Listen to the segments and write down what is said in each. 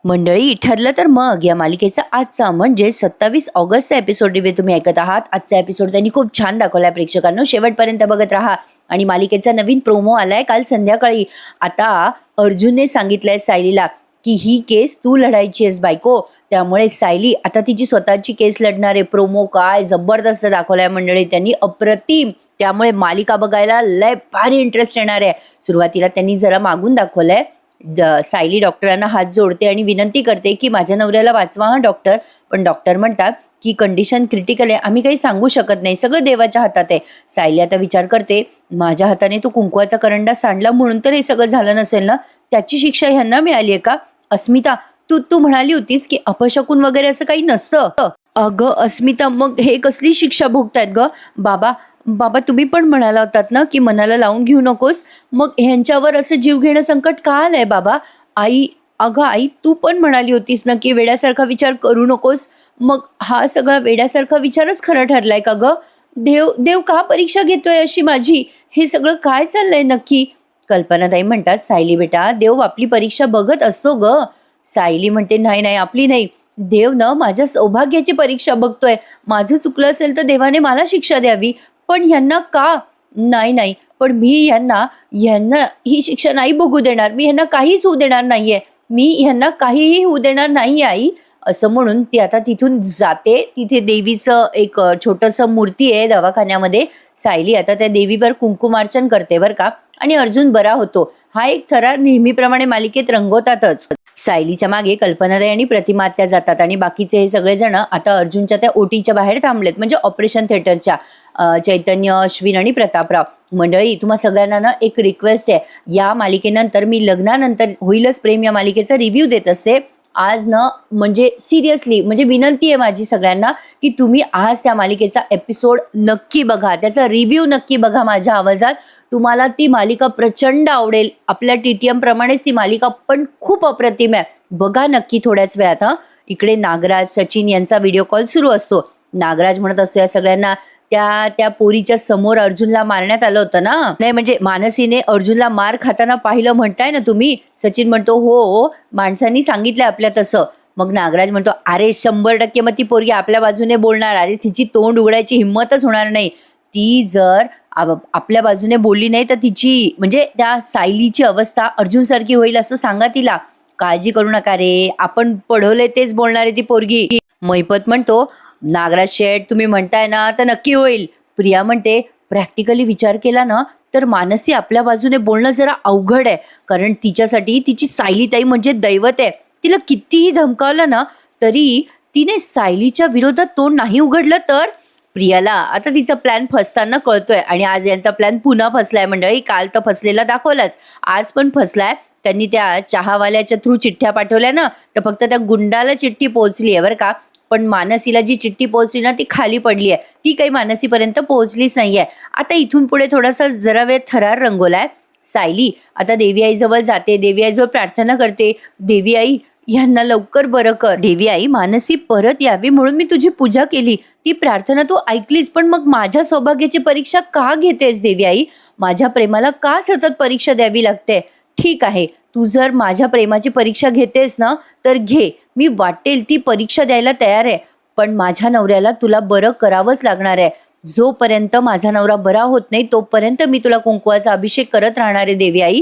मंडळी, ठरलं तर मग या मालिकेचा आजचा म्हणजे 27 ऑगस्टचा एपिसोड रिव्ह्यू तुम्ही ऐकत आहात. आजचा एपिसोड त्यांनी खूप छान दाखवलाय प्रेक्षकांनो, शेवटपर्यंत बघत राहा. आणि मालिकेचा नवीन प्रोमो आलाय काल संध्याकाळी. आता अर्जुनने सांगितलंय सायलीला की ही केस तू लढायची आहेस बायको, त्यामुळे सायली आता तिची स्वतःची केस लढणार आहे. प्रोमो काय जबरदस्त दाखवलाय मंडळी त्यांनी, अप्रतिम. त्यामुळे मालिका बघायला लय भारी इंटरेस्ट येणार आहे. सुरुवातीला त्यांनी जरा मागून दाखवलंय. सायली डॉक्टरांना हात जोडते आणि विनंती करते की माझ्या नवऱ्याला वाचवा हा डॉक्टर. पण डॉक्टर म्हणतात की कंडिशन क्रिटिकल आहे, आम्ही काही सांगू शकत नाही, सगळं देवाच्या हातात आहे. सायली आता विचार करते, माझ्या हाताने तू कुंकवाचा करंडा सांडला म्हणून तर हे सगळं झालं नसेल ना, त्याची शिक्षा ह्यांना मिळाली आहे का? अस्मिता, तू तू म्हणाली होतीस की अपशकुन वगैरे असं काही नसतं. अगं अस्मिता, मग हे कसली शिक्षा भोगतायत ग? बाबा बाबा तुम्ही पण म्हणाला होतात ना की मनाला लावून घेऊ नकोस, मग ह्यांच्यावर असं जीव घेणं संकट का आलंय बाबा? आई, अगं आई, तू पण म्हणाली होतीस ना की वेड्यासारखा विचार करू नकोस, मग हा सगळा वेड्यासारखा विचारच खरं ठरलाय का ग? देव देव का परीक्षा घेतोय अशी माझी? हे सगळं काय चाललंय नक्की? कल्पनाताई म्हणतात, सायली बेटा, देव आपली परीक्षा बघत असतो ग. सायली म्हणते, नाही नाही, आपली नाही, देव न माझ्या सौभाग्याची परीक्षा बघतोय. माझं चुकलं असेल तर देवाने मला शिक्षा द्यावी, पण ह्यांना का? नाही नाही, पण मी ह्यांना ह्यांना ही शिक्षा नाही भोगू देणार, मी ह्यांना काहीच होऊ देणार नाहीये, मी ह्यांना काहीही होऊ देणार नाही आई. असं म्हणून ती आता तिथून जाते. तिथे देवीचं एक छोटंसं मूर्ती आहे दवाखान्यामध्ये. सायली आता त्या देवीवर कुंकुमार्चन करते बरं का, आणि अर्जुन बरा होतो. हा एक थरार नेहमीप्रमाणे मालिकेत रंगवतातच. सायलीच्या मागे कल्पनाताई आणि प्रतिमा आत्या जातात आणि बाकीचे हे सगळेजण आता अर्जुनच्या त्या ओटीच्या बाहेर थांबलेत, म्हणजे ऑपरेशन थिएटरच्या. चैतन्य, अश्विन आणि प्रतापराव. मंडळी, तुम्हा सगळ्यांना ना एक रिक्वेस्ट आहे, या मालिकेनंतर मी लग्नानंतर होईलच प्रेम या मालिकेचा रिव्ह्यू देत असते. आज ना म्हणजे सिरियसली, म्हणजे विनंती आहे माझी सगळ्यांना की तुम्ही आज त्या मालिकेचा एपिसोड नक्की बघा, त्याचा रिव्ह्यू नक्की बघा माझ्या आवाजात. तुम्हाला ती मालिका प्रचंड आवडेल. आपल्या TTM प्रमाणेच ती मालिका पण खूप अप्रतिम आहे. बघा नक्की थोड्याच वेळात. इकडे नागराज, सचिन यांचा व्हिडिओ कॉल सुरू असतो. नागराज म्हणत असतो या सगळ्यांना, त्या त्या पोरीच्या समोर अर्जुनला मारण्यात आलं होतं ना, नाही म्हणजे मानसीने अर्जुनला मार खाताना पाहिलं म्हणताय ना तुम्ही? सचिन म्हणतो, हो, माणसांनी सांगितलं आपल्या तसं. मग नागराज म्हणतो, अरे 100% मग ती पोरगी आपल्या बाजूने बोलणार, अरे तिची तोंड उघडायची हिंमतच होणार नाही. ती जर आपल्या बाजूने बोलली नाही तर तिची म्हणजे त्या सायलीची अवस्था अर्जुन सारखी होईल असं सांगा तिला. काळजी करू नका रे, आपण पढवलंय तेच बोलणार आहे ती पोरगी. मैपत म्हणतो, नागराज शेठ तुम्ही म्हणताय ना तर नक्की होईल. प्रिया म्हणते, प्रॅक्टिकली विचार केला ना तर मानसी आपल्या बाजूने बोलणं जरा अवघड आहे, कारण तिच्यासाठी तिची सायलीताई म्हणजे दैवत आहे. तिला कितीही धमकावलं ना तरी तिने सायलीच्या विरोधात तोंड नाही उघडलं तर. प्रियाला आता तिचा प्लॅन फसताना कळतोय आणि आज यांचा प्लॅन पुन्हा फसलाय मंडळी. काल तर फसलेला दाखवलाच, आज पण फसलाय. त्यांनी त्या चहावाल्याच्या थ्रू चिठ्ठ्या पाठवल्या ना, तर फक्त त्या गुंडाला चिठ्ठी पोहोचली आहे बरं का, पण मानसीला जी चिठ्ठी पोहोचली ना ती खाली पडली आहे, ती काही मानसीपर्यंत पोहोचलीच नाहीये. आता इथून पुढे थोडासा जरा वेळ थरार रंगवलाय. सायली आता देवी आई जवळ जाते, देवी आई जवळ प्रार्थना करते, देवी आई ह्यांना लवकर बरं कर. देवी आई, मानसी परत यावी म्हणून मी तुझी पूजा केली, ती प्रार्थना तू ऐकलीस, पण मग माझ्या सौभाग्याची परीक्षा का घेतेस देवी आई? माझ्या प्रेमाला का सतत परीक्षा द्यावी लागते? ठीक आहे, तू जर माझ्या प्रेमाची परीक्षा घेतेस ना तर घे, मी वाटेल ती परीक्षा द्यायला तयार आहे, पण माझ्या नवऱ्याला तुला बरं करावंच लागणार आहे. जोपर्यंत माझा नवरा बरा होत नाही तोपर्यंत मी तुला कुंकवाचा अभिषेक करत राहणार आहे देवी आई.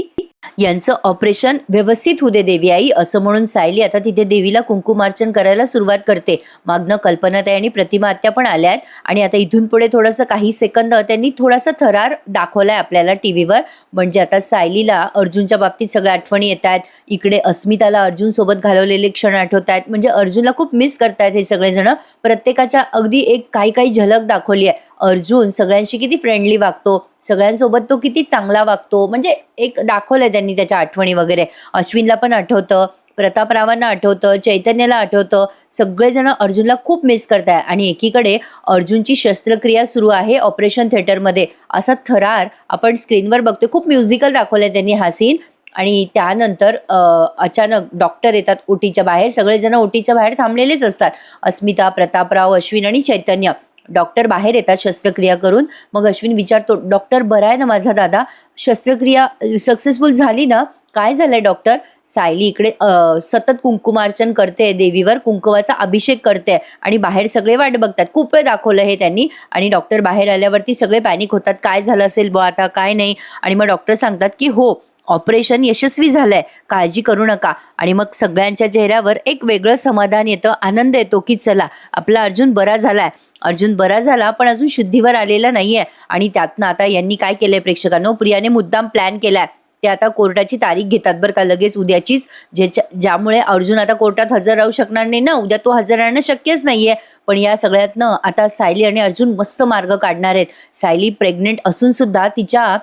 यांचं ऑपरेशन व्यवस्थित होऊ दे देवी आई, असं म्हणून सायली आता तिथे देवीला कुंकुमार्चन करायला सुरुवात करते. मागनं कल्पनाताई आणि प्रतिमा आत्या पण आल्या आहेत आणि आता इथून पुढे थोडंसं काही सेकंद त्यांनी थोडासा थरार दाखवलाय आपल्याला टीव्हीवर. म्हणजे आता सायलीला अर्जुनच्या बाबतीत सगळ्या आठवणी येत आहेत. इकडे अस्मिताला अर्जुन सोबत घालवलेले क्षण आठवत आहेत, म्हणजे अर्जुनला खूप मिस करतायत हे सगळेजण. प्रत्येकाच्या अगदी एक काही झलक दाखवली आहे. अर्जुन सगळ्यांशी किती फ्रेंडली वागतो, सगळ्यांसोबत तो किती चांगला वागतो, म्हणजे एक दाखवलंय त्यांनी त्याच्या आठवणी वगैरे. अश्विनला पण आठवतं, प्रतापरावांना आठवतं, चैतन्याला आठवतं. सगळेजण अर्जुनला खूप मिस करताय. आणि एकीकडे अर्जुनची शस्त्रक्रिया सुरू आहे ऑपरेशन थिएटरमध्ये. असा थरार आपण स्क्रीनवर बघतोय. खूप म्युझिकल दाखवलंय त्यांनी हा सीन. आणि त्यानंतर अचानक डॉक्टर येतात ओटीच्या बाहेर. सगळेजण ओटीच्या बाहेर थांबलेलेच असतात, अस्मिता, प्रतापराव, अश्विन आणि चैतन्य. डॉक्टर बाहेर येतात शस्त्रक्रिया करून. मग अश्विन विचारतो, डॉक्टर बरा आहे ना माझा दादा? शस्त्रक्रिया सक्सेसफुल झाली ना? काय झालंय डॉक्टर? सायली इकडे सतत कुंकुमार्चन करते, देवीवर कुंकुवाचा अभिषेक करते आणि बाहेर सगळे वाट बघतात. खूप वेळ दाखवलं हे त्यांनी आणि डॉक्टर बाहेर आल्यावरती सगळे पॅनिक होतात. काय झालं असेल बुवा आता, काय नाही? आणि मग डॉक्टर सांगतात की हो, ऑपरेशन यशस्वी झालंय, काळजी करू नका. आणि मग सगळ्यांच्या चेहऱ्यावर एक वेगळं समाधान येतं, आनंद येतो की चला आपला अर्जुन बरा झालाय. अर्जुन बरा झाला पण अजून शुद्धीवर आलेला नाहीये. आणि त्यातनं आता यांनी काय केलंय प्रेक्षकांनो, प्रियाने मुद्दाम प्लॅन केलाय. ते आता कोर्टाची तारीख घेतात बरं का, लगेच उद्याचीच, ज्यामुळे अर्जुन आता कोर्टात हजर राहू शकणार नाही ना. उद्या तो हजर राहणं शक्यच नाहीये. पण या सगळ्यातनं आता सायली आणि अर्जुन मस्त मार्ग काढणार आहेत. सायली प्रेग्नेंट असून सुद्धा तिच्या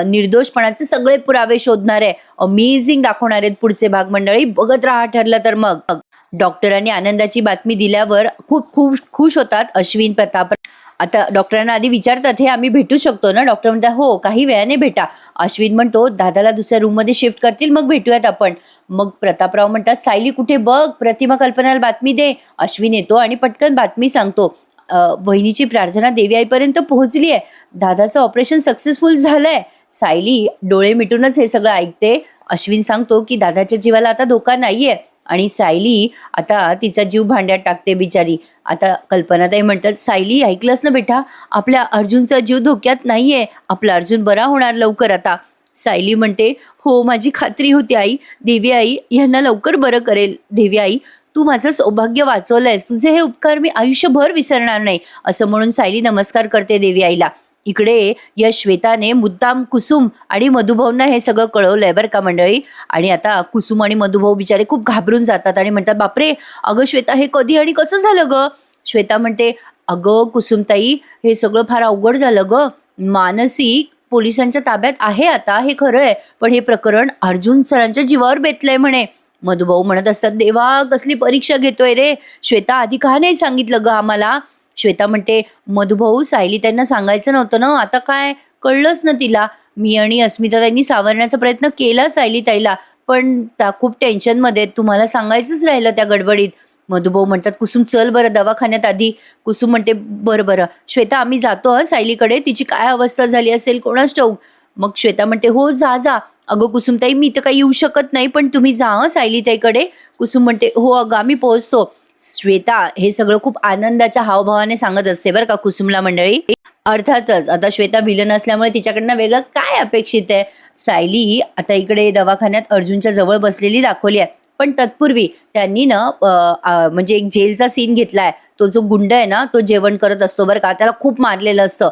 निर्दोषपणाचे सगळे पुरावे शोधणार आहे. अमेझिंग दाखवणार आहेत पुढचे भाग मंडळी, बघत राहा. ठरलं तर मग डॉक्टरांनी आनंदाची बातमी दिल्यावर खूप खूप खुश होतात अश्विन, प्रताप. आता डॉक्टरांना आधी विचारतात, हे आम्ही भेटू शकतो ना? डॉक्टर म्हणतात हो, काही वेळाने भेटा. अश्विन म्हणतो दादाला दुसऱ्या रूममध्ये शिफ्ट करतील, मग भेटूयात आपण. मग प्रतापराव म्हणतात, सायली कुठे बघ, प्रतिमा कल्पनाला बातमी दे. अश्विन येतो आणि पटकन बातमी सांगतो, वहिनीची प्रार्थना देवी आईपर्यंत पोहोचली आहे, दादाचं ऑपरेशन सक्सेसफुल झालंय. सायली डोळे मिटूनच हे सगळं ऐकते. अश्विन सांगतो की दादाच्या जीवाला आता धोका नाहीये आणि सायली आता तिचा जीव भांड्यात टाकते बिचारी. आता कल्पनाताई म्हणतात, सायली ऐकलंस ना बेटा, आपल्या अर्जुनचा जीव धोक्यात नाहीये, आपला अर्जुन बरा होणार लवकर आता. सायली म्हणते, हो माझी खात्री होती आई, देवी आई यांना लवकर बरं करेल. देवी आई तू माझं सौभाग्य वाचवलंयस, तुझे हे उपकार मी आयुष्यभर विसरणार नाही. असं म्हणून सायली नमस्कार करते देवी आईला. इकडे या श्वेताने मुद्दाम कुसुम आणि मधुभाऊंना हे सगळं कळवलंय बरं का मंडळी. आणि आता कुसुम आणि मधुभाऊ बिचारे खूप घाबरून जातात आणि म्हणतात, बापरे अगं श्वेता, हे कधी आणि कसं झालं ग? श्वेता म्हणते, अगं कुसुमताई, हे सगळं फार अवघड झालं ग. मानसी पोलिसांच्या ताब्यात आहे आता, हे खरं आहे, पण हे प्रकरण अर्जुन सरांच्या जीवावर बेतलंय म्हणे. मधुभाऊ म्हणत असतात, देवा कसली परीक्षा घेतोय रे, श्वेता आधी का नाही सांगितलं ग आम्हाला? श्वेता म्हणते, मधुभाऊ सायली त्यांना सांगायचं नव्हतं ना, आता काय कळलंच ना तिला. मी आणि अस्मिता त्यांनी सावरण्याचा प्रयत्न केला सायली ताईला, पण त्या खूप टेन्शनमध्ये, तुम्हाला सांगायचंच राहिलं त्या गडबडीत. मधुभाऊ म्हणतात, कुसुम चल बरं दवाखान्यात आधी. कुसुम म्हणते, बरं बरं श्वेता आम्ही जातो हं सायलीकडे, तिची काय अवस्था झाली असेल कोणाच ठाऊक. मग श्वेता म्हणते, हो जा जा. अगं कुसुमताई मी तर काही येऊ शकत नाही, पण तुम्ही जा हं सायलीताईकडे. कुसुम म्हणते, हो अगं आम्ही पोहोचतो. श्वेता हे सगळं खूप आनंदाच्या हावभावाने सांगत असते बरं का कुसुमला मंडळी. अर्थातच आता श्वेता विलन असल्यामुळे तिच्याकडनं वेगळं काय अपेक्षित आहे. सायली आता इकडे दवाखान्यात अर्जुनच्या जवळ बसलेली दाखवली आहे, पण तत्पूर्वी त्यांनी ना म्हणजे एक जेलचा सीन घेतलाय. तो जो गुंड आहे ना, तो जेवण करत असतो बरं का, त्याला खूप मारलेलं असतं.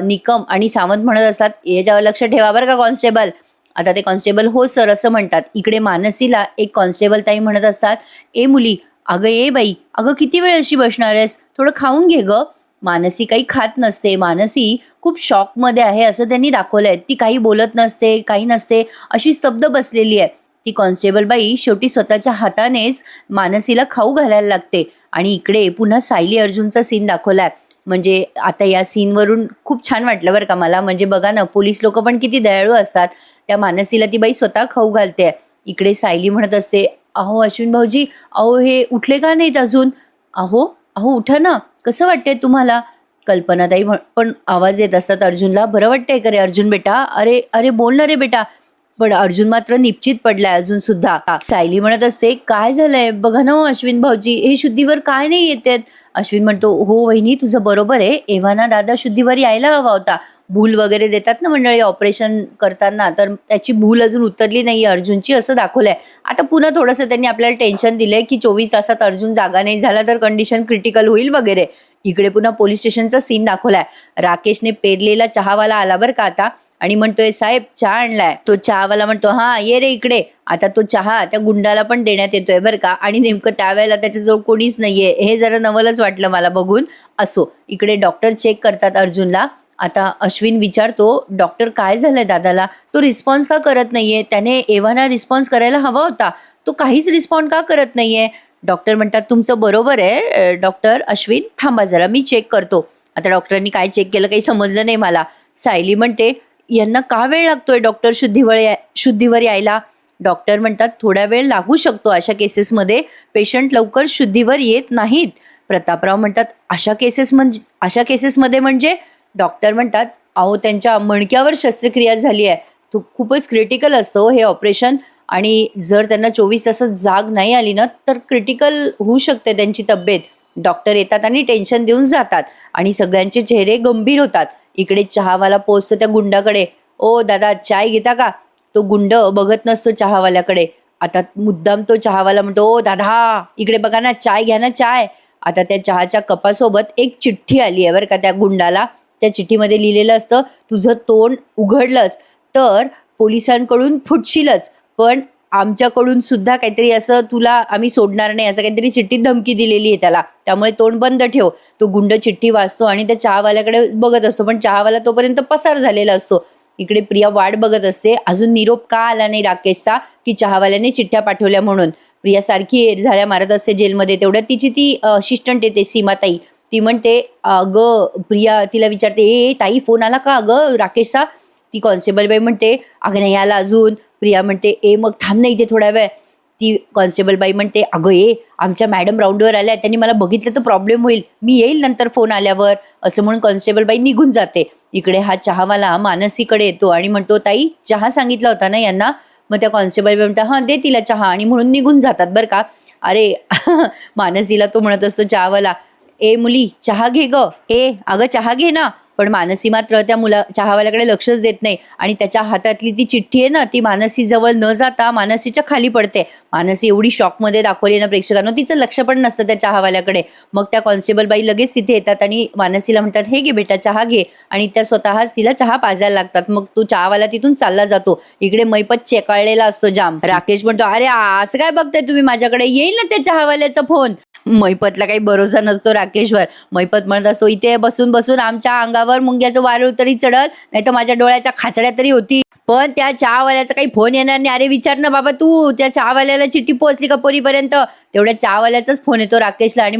निकम आणि सावंत म्हणत असतात, याच्यावर लक्ष ठेवा बरं का कॉन्स्टेबल. आता ते कॉन्स्टेबल हो सर असं म्हणतात. इकडे मानसीला एक कॉन्स्टेबल ताई म्हणत असतात, ए मुली, अगं ये बाई, अगं किती वेळ अशी बसणार आहेस, थोडं खाऊन घे ग. मानसी काही खात नसते, मानसी खूप शॉकमध्ये आहे असं त्यांनी दाखवलंय. ती काही बोलत नसते, काही नसते, अशी स्तब्ध बसलेली आहे. ती कॉन्स्टेबल बाई शेवटी स्वतःच्या हातानेच मानसीला खाऊ घालायला लागते. आणि इकडे पुन्हा सायली अर्जुनचा सीन दाखवलाय. म्हणजे आता या सीनवरून खूप छान वाटलं बरं का मला. म्हणजे बघा ना, पोलीस लोक पण किती दयाळू असतात. त्या मानसीला ती बाई स्वतः खाऊ घालते. इकडे सायली म्हणत असते, अहो अश्विन भाऊजी, अहो हे उठले का नाहीत अजून? अहो अहो उठा ना, कसं वाटतंय तुम्हाला? कल्पनाताई पण आवाज देत असतात अर्जुनला, बरं वाटतंय का रे अर्जुन बेटा? अरे अरे बोल ना रे बेटा. पण अर्जुन मात्र निश्चित पडलाय अजून सुद्धा. सायली म्हणत असते, काय झालंय बघा ना हो अश्विन भाऊजी, हे शुद्धीवर काय नाही येतात? अश्विन म्हणतो, हो वहिनी तुझं बरोबर आहे, एव्हाना दादा शुद्धीवर यायला हवा होता. भूल वगैरे देतात ना मंडळी ऑपरेशन करताना, तर त्याची भूल अजून उतरली नाहीये अर्जुनची असं दाखवलंय. आता पुन्हा थोडंसं त्यांनी आपल्याला टेन्शन दिलंय की 24 तासात अर्जुन जागा नाही झाला तर कंडिशन क्रिटिकल होईल वगैरे. इकडे पुन्हा पोलीस स्टेशनचा सीन दाखवलाय. राकेशने पेरलेला चहावाला आला बरं का आता आणि म्हणतोय, साहेब चहा आणलाय. तो चहावाला म्हणतो, हा ये रे इकडे. आता तो चहा त्या गुंडाला पण देण्यात येतोय बरं का, आणि नेमकं त्यावेळेला त्याच्याजवळ कोणीच नाहीये. हे जरा नवलच वाटलं मला बघून. असो, इकडे डॉक्टर चेक करतात अर्जुनला. आता अश्विन विचारतो, डॉक्टर काय झालंय दादाला? तो रिस्पॉन्स का करत नाहीये? त्याने एव्हाना रिस्पॉन्स करायला हवा होता, तो काहीच रिस्पॉन्ड का करत नाहीये? डॉक्टर म्हणतात, तुमचं बरोबर आहे डॉक्टर अश्विन, थांबा जरा मी चेक करतो. आता डॉक्टरांनी काय चेक केलं काही समजलं नाही मला. सायली म्हणते, यांना का वेळ लागतोय डॉक्टर शुद्धीवर यायला? डॉक्टर म्हणतात, थोडा वेळ लागू शकतो अशा केसेसमध्ये, पेशंट लवकर शुद्धीवर येत नाहीत. प्रतापराव म्हणतात, अशा केसेसमध्ये म्हणजे? डॉक्टर म्हणतात, अहो त्यांच्या मणक्यावर शस्त्रक्रिया झाली आहे. तो खूपच क्रिटिकल असतं हो हे ऑपरेशन, आणि जर त्यांना 24 तासात जाग नाही आली ना तर क्रिटिकल होऊ शकते त्यांची तब्येत. डॉक्टर येतात आणि टेन्शन देऊन जातात आणि सगळ्यांचे चेहरे गंभीर होतात. इकडे चहावाला पोहोचतो त्या गुंडाकडे. "ओ दादा, चाय घेता का?" तो गुंड बघत नसतो चहावाल्याकडे. आता मुद्दाम तो चहावाला म्हणतो, "ओ दादा, इकडे बघा ना, चाय घ्या ना, चाय." आता त्या चहाच्या कपासोबत एक चिठ्ठी आली आहे बरं का त्या गुंडाला. त्या चिठ्ठीमध्ये लिहिलेलं असतं, "तुझं तोंड उघडलंस तर पोलिसांकडून फुटशीलच, पण आमच्याकडून सुद्धा काहीतरी असं तुला आम्ही सोडणार नाही," असं काहीतरी चिठ्ठीत धमकी दिलेली आहे त्याला. त्यामुळे तोंड बंद ठेव. तो गुंड चिठ्ठी वाचतो आणि त्या चहावाल्याकडे बघत असतो, पण चहावाला तोपर्यंत पसार झालेला असतो. इकडे प्रिया वाट बघत असते, अजून निरोप का आला नाही राकेशचा, की चहावाल्याने चिठ्ठ्या पाठवल्या म्हणून. प्रिया सारखी एरझाऱ्या मारत असते जेलमध्ये. तेवढ्यात तिची ती असिस्टंट येते, सीमाताई. ती म्हणते, "अगं प्रिया," तिला विचारते, "ए ताई, फोन आला का अगं राकेशचा?" ती कॉन्स्टेबल बाई म्हणते, "अगं नाही आला अजून." प्रिया म्हणते, "ए मग थांब ना इथे थोडा वेळ." ती कॉन्स्टेबल बाई म्हणते, "अगं आमच्या मॅडम राऊंडवर आल्या, त्यांनी मला बघितलं तर प्रॉब्लेम होईल, मी येईल नंतर फोन आल्यावर." असं म्हणून कॉन्स्टेबल बाई निघून जाते. इकडे हा चहावाला मानसीकडे येतो आणि म्हणतो, "ताई, चहा सांगितला होता ना यांना?" मग त्या कॉन्स्टेबल बाई म्हणतात, "हां, दे तिला चहा," आणि म्हणून निघून जातात बरं का. अरे मानसीला तो म्हणत असतो चहावाला, "ए मुली, चहा घे ग. अगं चहा घे ना." पण मानसी मात्र त्या चहावाल्याकडे लक्षच देत नाही आणि त्याच्या हातातली ती चिठ्ठी आहे ना, ती मानसी जवळ न जाता मानसीच्या खाली पडते. मानसी एवढी शॉकमध्ये दाखवली ना प्रेक्षकांना, तिचं लक्ष पण नसतं त्या चहावाल्याकडे. मग त्या कॉन्स्टेबल बाई लगेच तिथे येतात आणि मानसीला म्हणतात, "हे घे बेटा, चहा घे," आणि त्या स्वतःच तिला चहा पाजायला लागतात. मग तो चहावाला तिथून चालला जातो. इकडे मैपत चेकाळलेला असतो जाम. राकेश म्हणतो, "अरे असं काय बघताय तुम्ही माझ्याकडे, येईल ना त्या चहावाल्याचा फोन." मैपतला काही भरोसा नसतो राकेशवर. मैपत म्हणत असतो, "इथे बसून बसून आमच्या अंगावर मुंग्याचं वारूळ तरी चढल, नाही तर माझ्या डोळ्याच्या खाचड्या तरी होती, पण त्या चहावाल्याचा काही फोन येणार नाही." "अरे विचार ना बाबा तू, त्या चहावाल्याला चिठ्ठी पोहोचली का पोरीपर्यंत?" तेवढ्या चहावाल्याचाच फोन येतो राकेशला आणि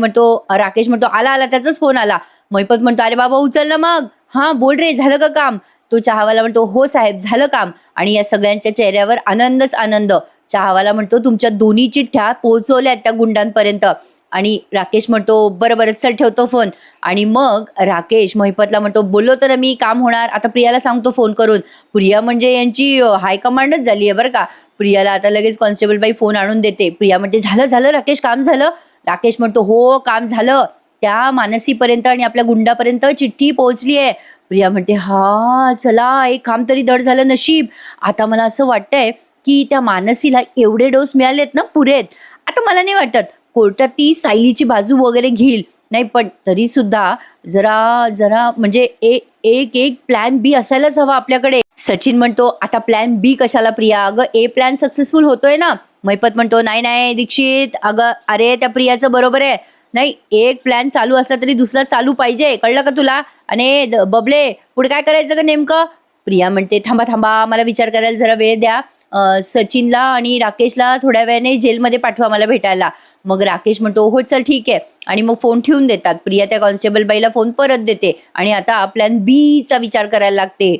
राकेश म्हणतो, "आला आला, त्याचाच फोन आला." मैपत म्हणतो, "अरे बाबा उचल ना मग. हां बोल रे, झालं का काम?" तो चहावाला म्हणतो, "हो साहेब, झालं काम." आणि या सगळ्यांच्या चेहऱ्यावर आनंदच आनंद. चहावाला म्हणतो, "तुमच्या दोन्ही चिठ्ठ्या पोहोचवल्यात त्या गुंडांपर्यंत." आणि राकेश म्हणतो, "बरं बरं, चल ठेवतो फोन." आणि मग राकेश महिपतला म्हणतो, "बोललो तर मी, काम होणार, आता प्रियाला सांगतो फोन करून." प्रिया म्हणजे यांची हायकमांडच झाली आहे बरं का. प्रियाला आता लगेच कॉन्स्टेबल बाई फोन आणून देते. प्रिया म्हणते, "झालं झालं राकेश, काम झालं?" राकेश म्हणतो, "हो काम झालं, त्या मानसीपर्यंत आणि आपल्या गुंडापर्यंत चिठ्ठी पोहोचली आहे." प्रिया म्हणते, "हा चला, एक काम तरी धड झालं, नशीब." आता मला असं वाटतंय की त्या मानसीला एवढे डोस मिळालेत ना पुरेत. आता मला नाही वाटत कोर्टात ती सायलीची बाजू वगैरे घेईल, नाही, पण तरी सुद्धा जरा जरा म्हणजे एक एक प्लॅन बी असायलाच हवा आपल्याकडे. सचिन म्हणतो, "आता प्लॅन बी कशाला प्रिया, अगं ए प्लॅन सक्सेसफुल होतोय ना." मैपत म्हणतो, "नाही नाही दीक्षित, अगं अरे त्या प्रियाचं बरोबर आहे, नाही एक प्लॅन चालू असला तरी दुसरा चालू पाहिजे, कळलं का तुला? आणि बबले, पुढे काय करायचं का नेमकं?" प्रिया म्हणते, "थांबा थांबा, मला विचार करायला जरा वेळ द्या. सचिनला आणि राकेशला थोड्या वेळाने जेलमध्ये पाठवा मला भेटायला." मग राकेश म्हणतो, "हो चल ठीक आहे," आणि मग फोन ठेवून देतात. प्रिया त्या कॉन्स्टेबल बाईला फोन परत देते आणि आता प्लॅन बीचा विचार करायला लागते.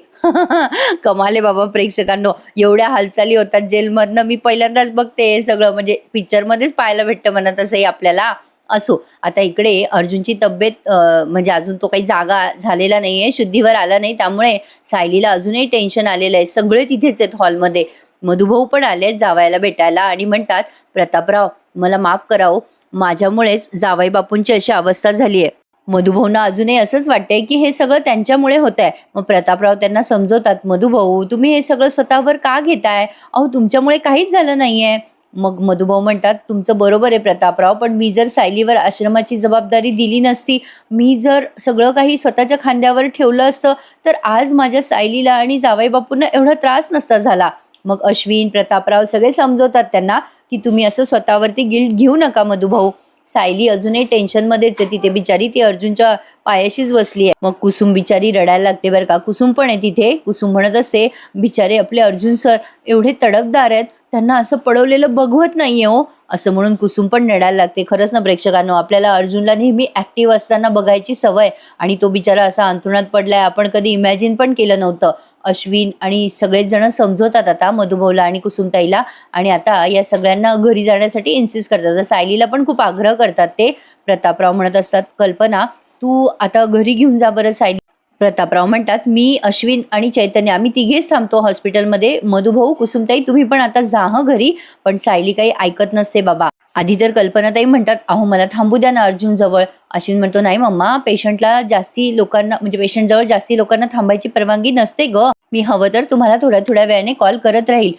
कमाल आहे बाबा प्रेक्षकांनो, एवढ्या हालचाली होतात जेलमधनं. मी पहिल्यांदाच बघते हे सगळं, म्हणजे पिक्चरमध्येच पाहायला भेटतं म्हणा तसंही आपल्याला. असो, आता इकडे अर्जुनची तब्येत म्हणजे अजून तो काही जागा झालेला नाहीये, शुद्धीवर आला नाही, त्यामुळे सायलीला अजूनही टेन्शन आलेलं आहे. सगळे तिथेच आहेत हॉलमध्ये. मधुभाऊ पण आले जावयाला भेटायला आणि म्हणतात, "प्रतापराव, मला माफ करा हो, माझ्यामुळेच जावई बापूंची अशी अवस्था झाली आहे." मधुभाऊंना अजूनही असंच वाटतंय की हे सगळं त्यांच्यामुळे होत आहे. मग प्रतापराव त्यांना समजवतात, "मधुभाऊ, तुम्ही हे सगळं स्वतःवर का घेताय? अहो तुमच्यामुळे काहीच झालं नाहीये." मग मधुभाऊ म्हणतात, "तुमचं बरोबर आहे प्रतापराव, पण मी जर सायलीवर आश्रमाची जबाबदारी दिली नसती, मी जर सगळं काही स्वतःच्या खांद्यावर ठेवलं असतं, तर आज माझ्या सायलीला आणि जावई बापूंना एवढा त्रास नसता झाला." मग अश्विन, प्रतापराव सगळे समजवतात त्यांना की तुम्ही असं स्वतःवरती गिल्ट घेऊ नका मधुभाऊ. सायली अजूनही टेन्शनमध्येच आहे, तिथे बिचारी ती अर्जुनच्या पायाशीच बसली आहे. मग कुसुम बिचारी रडायला लागते बरं का. कुसुम पण आहे तिथे. कुसुम म्हणत असते, "बिचारे आपले अर्जुन सर एवढे तडफदार आहेत, त्यांना असं पडवलेलं बघवत नाहीये हो, असं म्हणून कुसुम पण रडायला लागते. खरंच ना प्रेक्षकांनो, आपल्याला अर्जुनला नेहमी ॲक्टिव्ह असताना बघायची सवय आणि तो बिचारा असा अंथरुणात पडलाय, आपण कधी इमॅजिन पण केलं नव्हतं. अश्विन आणि सगळेच जण समजवतात आता मधुभाऊला आणि कुसुमताईला आणि आता या सगळ्यांना घरी जाण्यासाठी इन्सिस्ट करतात. तर सायलीला पण खूप आग्रह करतात ते. प्रतापराव म्हणत असतात, "कल्पना, तू आता घरी घेऊन जा बरं सायली." प्रतापराव म्हणतात, "मी, अश्विन आणि चैतन्य आम्ही तिघेच थांबतो हॉस्पिटलमध्ये. मधुभाऊ, कुसुमताई तुम्ही पण आता जा हं घरी." पण सायली काही ऐकत नसते बाबा. आधी तर कल्पनाताई म्हणतात, "अहो मला थांबू द्या ना अर्जुन जवळ." अश्विन म्हणतो, "नाही मम्मा, पेशंटला जास्ती लोकांना म्हणजे पेशंटजवळ जास्ती लोकांना थांबायची परवानगी नसते गं. मी हवं तर तुम्हाला थोड्या थोड्या वेळाने कॉल करत राहील.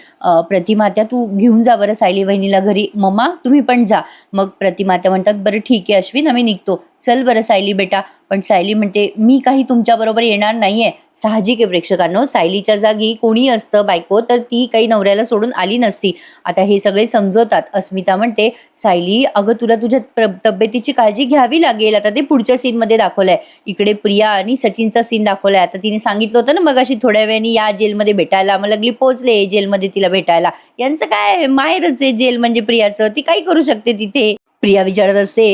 प्रतिमात्या तू घेऊन जा बरं सायली वहिनीला घरी. मम्मा तुम्ही पण जा." मग प्रतिमात्या म्हणतात, "बरं ठीक आहे अश्विन, आम्ही निघतो. चल बरं सायली बेटा." पण सायली म्हणते, "मी काही तुमच्याबरोबर येणार नाहीये." साहजिक आहे प्रेक्षकांनो, सायलीच्या जागी कोणी असतं बायको तर ती काही नवऱ्याला सोडून आली नसती. आता हे सगळे समजवतात. अस्मिता म्हणते, "सायली, अगं तुला तुझ्या तब्येतीची काळजी घ्यावी लागेल." आता ते पुढच्या सीनमध्ये दाखवलंय. इकडे प्रिया आणि सचिनचा सीन दाखवलाय. आता तिने सांगितलं होतं ना मगाशी, थोड्या वेळाने या जेलमध्ये भेटायला. मग लगली पोहोचले जेलमध्ये तिला भेटायला. यांचं काय माहेरच आहे जेल म्हणजे प्रियाचं, ती काही करू शकते तिथे. प्रिया विचारत असते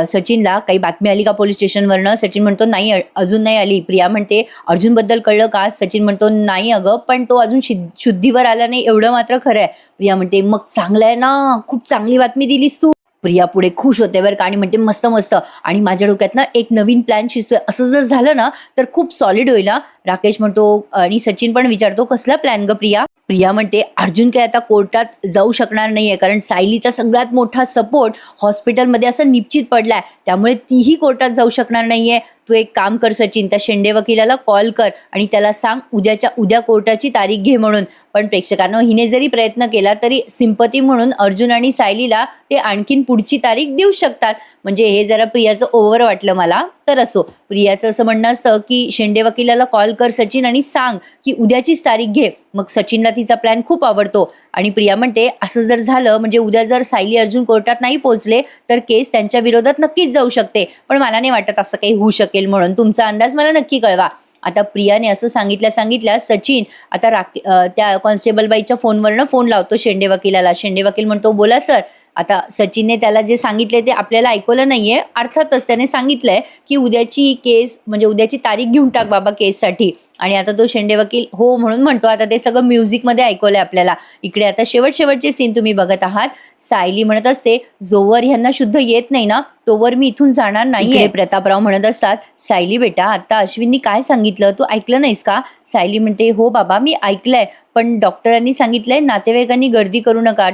सचिनला, "काही बातमी आली का पोलीस स्टेशनवरनं?" सचिन म्हणतो, "नाही, अजून नाही आली." प्रिया म्हणते, "अर्जुनबद्दल कळलं का?" सचिन म्हणतो, "नाही अगं, पण तो अजून शुद्धीवर आला नाही एवढं मात्र खरं आहे." प्रिया म्हणते, "मग चांगलं आहे ना, खूप चांगली बातमी दिलीस तू." प्रिया पुढे खुश होते बरं का आणि म्हणते, "मस्त मस्त, आणि माझ्या डोक्यात ना एक नवीन प्लॅन शिजतोय. असं जर झालं ना तर खूप सॉलिड होईल ना." राकेश म्हणतो आणि सचिन पण विचारतो, "कसला प्लॅन ग प्रिया?" प्रिया म्हणते, "अर्जुन काय आता कोर्टात जाऊ शकणार नाहीये, कारण सायलीचा सगळ्यात मोठा सपोर्ट हॉस्पिटलमध्ये असं निश्चित पडलाय, त्यामुळे तीही कोर्टात जाऊ शकणार नाहीये. तू एक काम कर सचिन, त्या शेंडे वकिलाला कॉल कर आणि त्याला सांग उद्याच्या उद्या कोर्टाची तारीख घे म्हणून." पण प्रेक्षकांनो, हिने जरी प्रयत्न केला तरी सिंपती म्हणून अर्जुन आणि सायलीला ते आणखीन पुढची तारीख देऊ शकतात. म्हणजे हे जरा प्रियाचं ओव्हर वाटलं मला. तर असो, प्रियाचं असं म्हणणं असतं की शेंडे वकिलाला कॉल कर सचिन आणि सांग की उद्याचीच तारीख घे. मग सचिनला तिचा प्लॅन खूप आवडतो आणि प्रिया म्हणते, "असं जर झालं म्हणजे उद्या जर सायली अर्जुन कोर्टात नाही पोहोचले तर केस त्यांच्या विरोधात नक्कीच जाऊ शकते. पण मला नाही वाटत असं काही होऊ शकेल म्हणून. तुमचा अंदाज मला नक्की कळवा." आता प्रियाने असं सांगितल्या सचिन आता त्या कॉन्स्टेबल बाईच्या फोनवरनं फोन लावतो शेंडे वकिलाला. शेंडे वकील म्हणतो, "बोला सर." आता सचिनने त्याला जे सांगितले ते आपल्याला ऐकवलं नाहीये. अर्थातच त्याने सांगितलंय की उद्याची केस म्हणजे उद्याची तारीख घेऊन टाक बाबा केससाठी. आणि आता तो शेंडे वकील हो म्हणून म्हणतो. आता ते सगळं म्युझिकमध्ये ऐकवलंय आपल्याला. इकडे आता शेवटचे सीन तुम्ही बघत आहात. सायली म्हणत असते, "जोवर ह्यांना शुद्ध येत नाही ना तोवर मी इथून जाणार नाहीये." प्रतापराव म्हणत असतात, "सायली बेटा, आता अश्विननी काय सांगितलं तू ऐकलं नाहीस का?" सायली म्हणते, "हो बाबा, मी ऐकलंय, पण डॉक्टरांनी सांगितलंय नातेवाईकांनी गर्दी करू नका,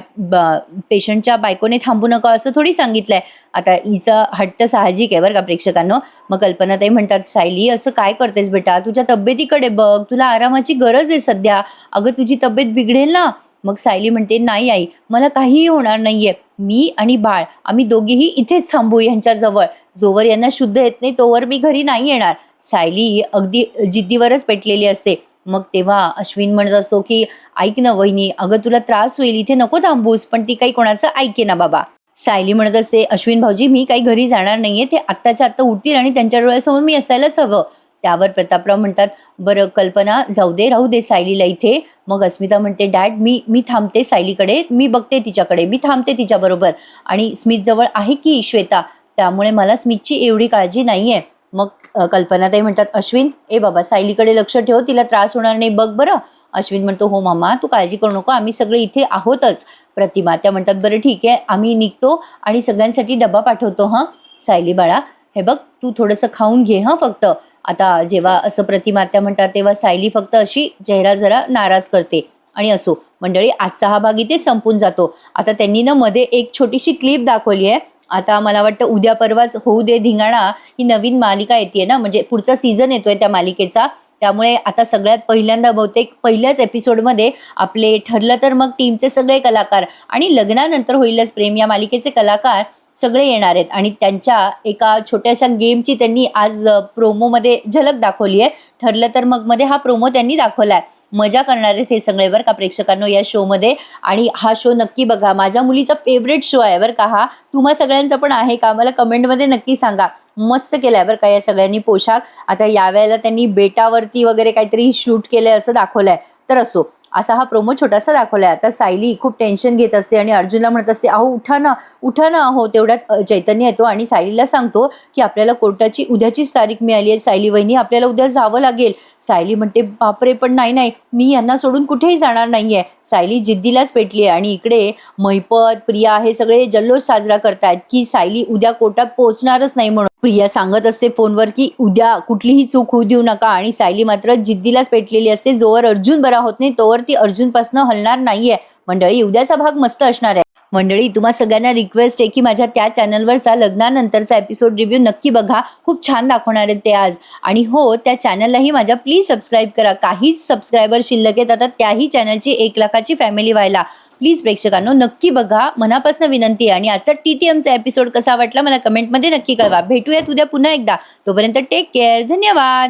पेशंटच्या बायकोने थांबू नका असं थोडी सांगितलंय." आता हिचा हट्ट साहजिक आहे बरं का प्रेक्षकांनो. मग कल्पनाताई म्हणतात, "सायली असं काय करतेस बेटा, तुझ्या तब्येतीकडे बघ, तुला आरामाची गरज आहे सध्या. अगं तुझी तब्येत बिघडेल ना." मग सायली म्हणते, "नाही आई, मला काहीही होणार नाहीये. मी आणि बाळ आम्ही दोघीही इथेच थांबू यांच्याजवळ. जोवर यांना शुद्ध येत नाही तोवर मी घरी नाही येणार." सायली अगदी जिद्दीवरच पेटलेली असते. मग तेव्हा अश्विन म्हणत असतो की, "ऐक ना वहिनी, अगं तुला त्रास होईल, इथे नको थांबूस." पण ती काही कोणाचं ऐकेना बाबा. सायली म्हणत असते, "अश्विन भाऊजी, मी काही घरी जाणार नाहीये. ते आत्ताच्या आत्ता उठतील आणि त्यांच्या डोळ्यासमोर मी असायलाच हवं." त्यावर प्रतापराव म्हणतात, "बरं कल्पना, जाऊ दे, राहू दे सायलीला इथे." मग अस्मिता म्हणते, "डॅड, मी मी थांबते सायलीकडे, मी बघते तिच्याकडे, मी थांबते तिच्याबरोबर. आणि स्मितजवळ आहे की श्वेता, त्यामुळे मला स्मितची एवढी काळजी नाहीये." मग कल्पनाताई म्हणतात, "अश्विन, ए बाबा सायलीकडे लक्ष ठेव, तिला त्रास होणार नाही बघ बरं." अश्विन म्हणतो, "हो मामा, तू काळजी करू नको, आम्ही सगळे इथे आहोतच." प्रतिमा त्या म्हणतात, "बरं ठीक आहे, आम्ही निघतो आणि सगळ्यांसाठी डबा पाठवतो हं. सायली बाळा, हे बघ तू थोडंसं खाऊन घे हं फक्त." आता जेव्हा असं प्रतिमात्या म्हणतात तेव्हा सायली फक्त अशी चेहरा जरा नाराज करते. आणि असो मंडळी, आजचा हा भाग इथे संपून जातो. आता त्यांनी ना मध्ये एक छोटीशी क्लिप दाखवली आहे. आता मला वाटतं उद्या परवाच होऊ दे धिंगाणा ही नवीन मालिका येते ना, म्हणजे पुढचा सीझन येतोय त्या मालिकेचा. त्यामुळे आता सगळ्यात पहिल्यांदा बहुतेक पहिल्याच एपिसोडमध्ये आपले ठरलं तर मग टीमचे सगळे कलाकार आणि लग्नानंतर होईलच प्रेम या मालिकेचे कलाकार सगळे येणार आहेत. आणि त्यांच्या एका छोट्याशा गेमची त्यांनी आज प्रोमोमध्ये झलक दाखवली आहे. ठरलं तर मग मध्ये हा प्रोमो त्यांनी दाखवलाय. मजा करणार आहेत हे सगळे बरं का प्रेक्षकांनो या शोमध्ये. आणि हा शो नक्की बघा. माझ्या मुलीचा फेवरेट शो आहे बरं का हा. तुम्हा सगळ्यांचा पण आहे का? मला कमेंटमध्ये नक्की सांगा. मस्त केलाय बरं का या सगळ्यांनी पोशाख. आता यावेळेला त्यांनी बेटावरती वगैरे काहीतरी शूट केलंय असं दाखवलंय. तर असो, असा हा प्रोमो छोटासा दाखवलाय. आता सायली खूप टेन्शन घेत असते आणि अर्जुनला म्हणत असते, अहो उठा ना अहो. तेवढ्यात चैतन्य येतो आणि सायलीला सांगतो की आपल्याला कोर्टाची उद्याचीच तारीख मिळाली आहे सायली वहिनी, आपल्याला उद्या जावं लागेल. सायली म्हणते, बापरे, पण नाही मी यांना सोडून कुठेही जाणार नाहीये. सायली जिद्दीलाच पेटली आहे आणि इकडे महिपत, प्रिया हे सगळे जल्लोष साजरा करतायत की सायली उद्या कोर्टात पोहोचणारच नाही म्हणून. प्रिया सांगत असते फोनवर की उद्या कुठलीही चूक होऊ देऊ नका आणि सायली मात्र जिद्दीलाच पेटलेली असते. जोवर अर्जुन बरा होत नाही तोवर ती अर्जुनपासून हलणार नाहीये. मंडळी, उद्याचा भाग मस्त असणार आहे. मंडळी, तुम्हा सगळ्यांना रिक्वेस्ट आहे की माझ्या त्या चॅनलवरचा लग्नानंतरचा एपिसोड रिव्ह्यू नक्की बघा. खूप छान दाखवणार आहेत ते आज. आणि हो, त्या चॅनललाही माझ्या प्लीज सबस्क्राईब करा. काहीच सबस्क्रायबर शिल्लक आहेत आता त्याही चॅनलची 1 लाखाची फॅमिली व्हायला. प्लीज प्रेक्षकांनो नक्की बघा, मनापासून विनंती आहे. आणि आजचा TTMचा एपिसोड कसा वाटला मला कमेंटमध्ये नक्की कळवा. भेटूयात उद्या पुन्हा एकदा. तोपर्यंत टेक केअर. धन्यवाद.